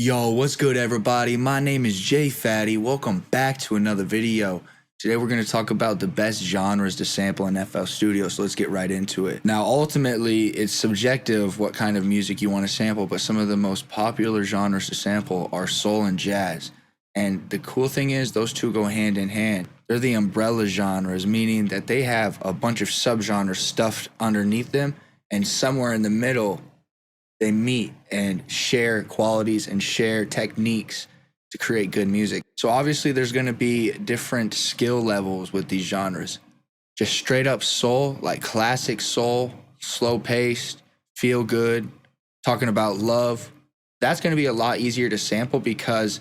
Yo, what's good everybody? My name is Jay Fatty. Welcome back to another video. Today we're going to talk about the best genres to sample in FL Studio, so let's get right into it. Now, ultimately, it's subjective what kind of music you want to sample, but some of the most popular genres to sample are soul and jazz. And the cool thing is those two go hand in hand. They're the umbrella genres, meaning that they have a bunch of subgenres stuffed underneath them, and somewhere in the middle, they meet and share qualities and share techniques to create good music. So obviously there's going to be different skill levels with these genres. Just straight up soul, like classic soul, slow paced, feel good, talking about love. That's going to be a lot easier to sample because,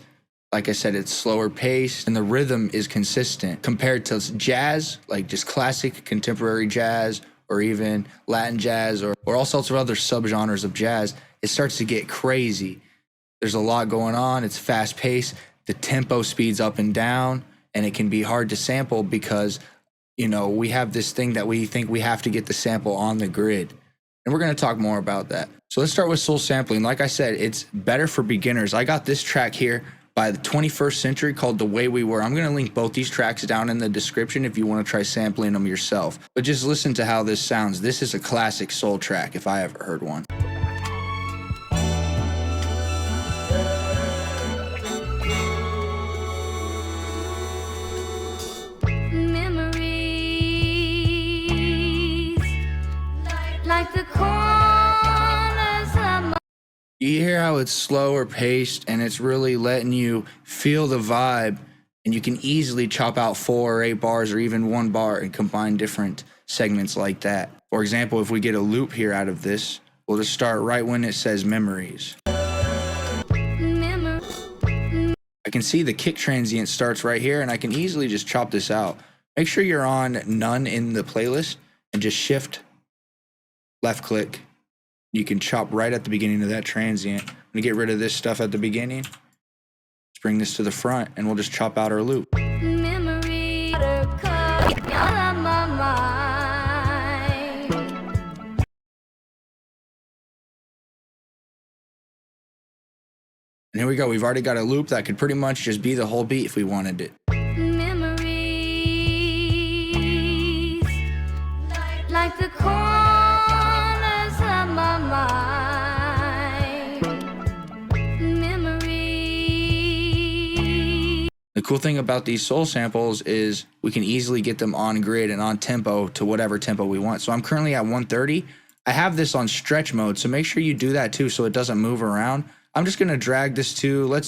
like I said, it's slower paced and the rhythm is consistent compared to jazz, like just classic contemporary jazz, or even Latin jazz, or all sorts of other subgenres of jazz. It starts to get crazy. There's a lot going on. It's fast paced. The tempo speeds up and down, and it can be hard to sample because, we have this thing that we think we have to get the sample on the grid. And we're going to talk more about that. So let's start with soul sampling. Like I said, it's better for beginners. I got this track here by the 21st Century called The Way We Were. I'm going to link both these tracks down in the description if you want to try sampling them yourself. But just listen to how this sounds. This is a classic soul track if I ever heard one. Like the corners of my... You hear how it's slower paced and it's really letting you feel the vibe, and you can easily chop out 4 or 8 bars or even 1 bar and combine different segments like that. For example, if we get a loop here out of this, we'll just start right when it says memories. I can see the kick transient starts right here, and I can easily just chop this out. Make sure you're on none in the playlist and just shift left click. You can chop right at the beginning of that transient. I'm gonna get rid of this stuff at the beginning. Let's bring this to the front and we'll just chop out our loop. Memory on my mind. And here we go. We've already got a loop that could pretty much just be the whole beat if we wanted it. Memories like the corners of my mind. Memories. The cool thing about these soul samples is we can easily get them on grid and on tempo to whatever tempo we want. So I'm currently at 130. I have this on stretch mode, so make sure you do that too so it doesn't move around. I'm just gonna drag this to, we'll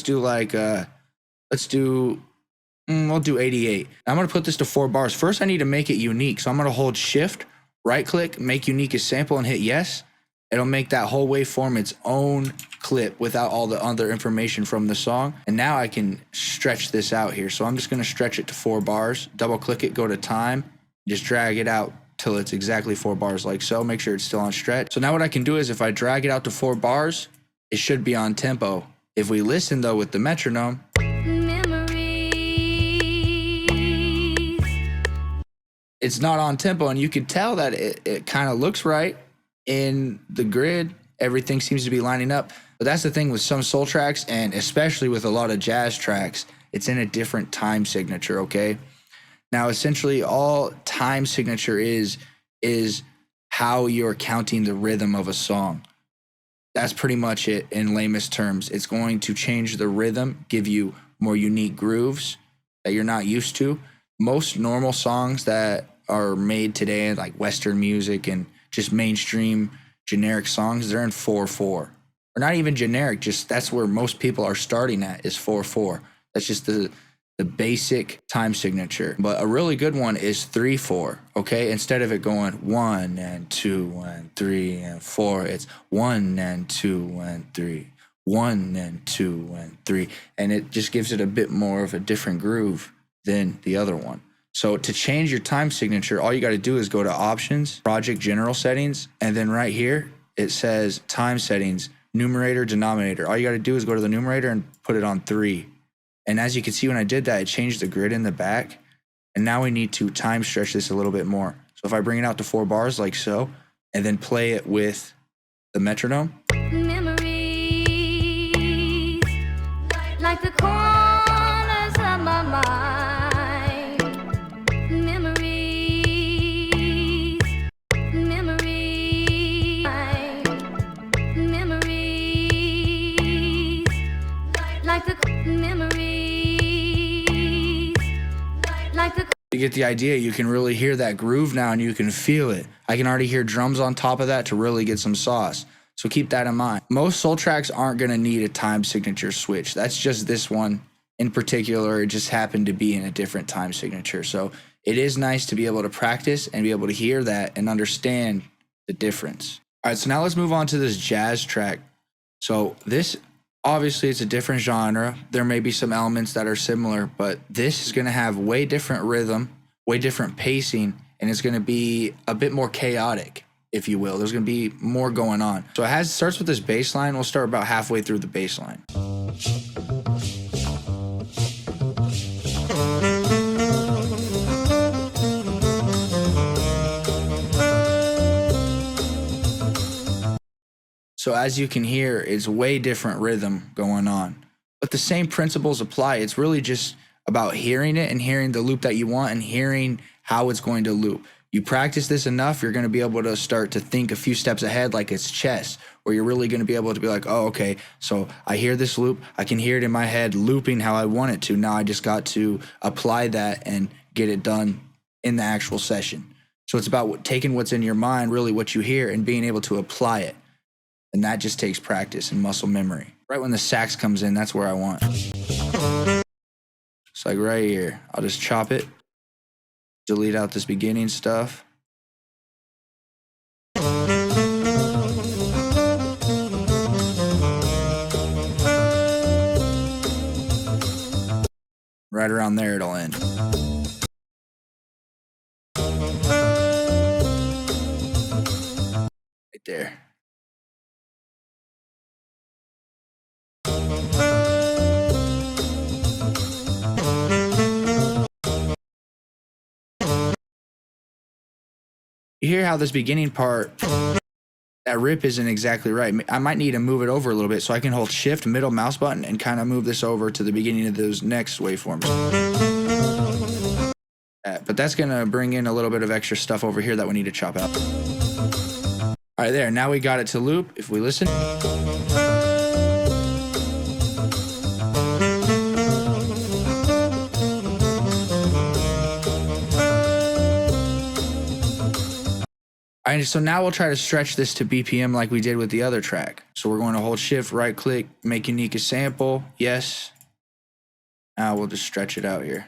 do 88. I'm gonna put this to 4 bars. First, I need to make it unique. So I'm gonna hold shift, right click, make unique as sample, and hit yes. It'll make that whole waveform its own clip without all the other information from the song. And now I can stretch this out here. So I'm just gonna stretch it to 4 bars, double click it, go to time, just drag it out till it's exactly 4 bars like so. Make sure it's still on stretch. So now what I can do is if I drag it out to 4 bars, it should be on tempo. If we listen though with the metronome, it's not on tempo, and you can tell that it kind of looks right in the grid. Everything seems to be lining up. But that's the thing with some soul tracks, and especially with a lot of jazz tracks, it's in a different time signature, okay? Now, essentially, all time signature is how you're counting the rhythm of a song. That's pretty much it in lamest terms. It's going to change the rhythm, give you more unique grooves that you're not used to. Most normal songs that are made today, like Western music and just mainstream generic songs, they're in 4/4. Or not even generic, just that's where most people are starting at, is 4/4. That's just the basic time signature. But a really good one is 3/4, okay? Instead of it going 1 and 2 and 3 and 4, it's 1 and 2 and 3, 1 and 2 and 3. And it just gives it a bit more of a different groove than the other one. So to change your time signature, all you got to do is go to options, project general settings, and then right here, it says time settings, numerator, denominator. All you got to do is go to the numerator and put it on 3. And as you can see, when I did that, it changed the grid in the back. And now we need to time stretch this a little bit more. So if I bring it out to 4 bars like so, and then play it with the metronome, Memories like the corners of my mind. Memories, memories, memories, like the memories, like the. You get the idea. You can really hear that groove now and you can feel it. I can already hear drums on top of that to really get some sauce. So keep that in mind. Most soul tracks aren't going to need a time signature switch. That's just this one in particular. It just happened to be in a different time signature. So it is nice to be able to practice and be able to hear that and understand the difference. All right, so now let's move on to this jazz track. So this, obviously, it's a different genre. There may be some elements that are similar, but this is going to have way different rhythm, way different pacing, and it's going to be a bit more chaotic, if you will. There's going to be more going on. So it starts with this bass line. We'll start about halfway through the bass line. So as you can hear, it's way different rhythm going on. But the same principles apply. It's really just about hearing it and hearing the loop that you want and hearing how it's going to loop. You practice this enough, you're going to be able to start to think a few steps ahead like it's chess, where you're really going to be able to be like, oh, okay, so I hear this loop. I can hear it in my head looping how I want it to. Now I just got to apply that and get it done in the actual session. So it's about taking what's in your mind, really what you hear, and being able to apply it. And that just takes practice and muscle memory. Right when the sax comes in, that's where I want. It's like right here. I'll just chop it, delete out this beginning stuff. Right around there, it'll end. Right there. You hear how this beginning part, that rip isn't exactly right. I might need to move it over a little bit so I can hold shift, middle mouse button, and kind of move this over to the beginning of those next waveforms. But that's going to bring in a little bit of extra stuff over here that we need to chop out. All right, there. Now we got it to loop. If we listen. All right, so now we'll try to stretch this to BPM like we did with the other track. So we're going to hold shift, right click, make unique a sample. Yes. Now we'll just stretch it out here.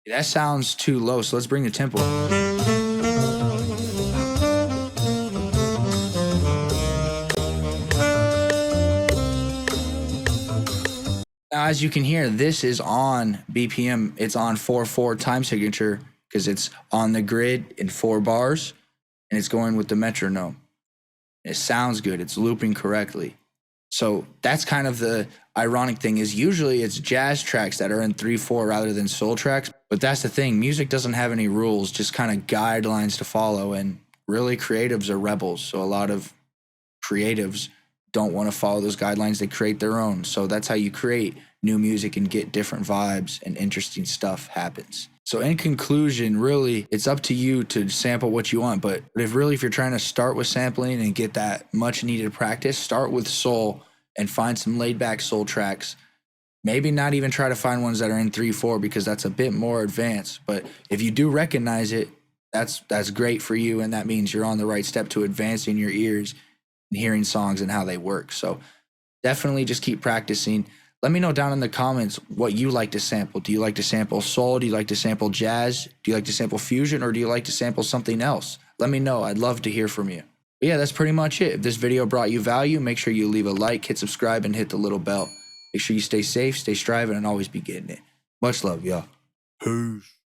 That sounds too low, so let's bring the tempo. Now, as you can hear, this is on BPM. It's on 4/4 time signature because it's on the grid in 4 bars, and it's going with the metronome. It sounds good. It's looping correctly. So that's kind of the ironic thing is usually it's jazz tracks that are in 3/4 rather than soul tracks. But that's the thing. Music doesn't have any rules, just kind of guidelines to follow. And really creatives are rebels. So a lot of creatives don't want to follow those guidelines. They create their own. So that's how you create new music and get different vibes and interesting stuff happens. So in conclusion, really, it's up to you to sample what you want. But if you're trying to start with sampling and get that much needed practice, start with soul and find some laid back soul tracks. Maybe not even try to find ones that are in 3/4 because that's a bit more advanced. But if you do recognize it, that's great for you. And that means you're on the right step to advancing your ears and hearing songs and how they work. So definitely just keep practicing. Let me know down in the comments what you like to sample. Do you like to sample soul? Do you like to sample jazz? Do you like to sample fusion? Or do you like to sample something else? Let me know. I'd love to hear from you. But yeah, that's pretty much it. If this video brought you value, make sure you leave a like, hit subscribe, and hit the little bell. Make sure you stay safe, stay striving, and always be getting it. Much love, y'all. Peace.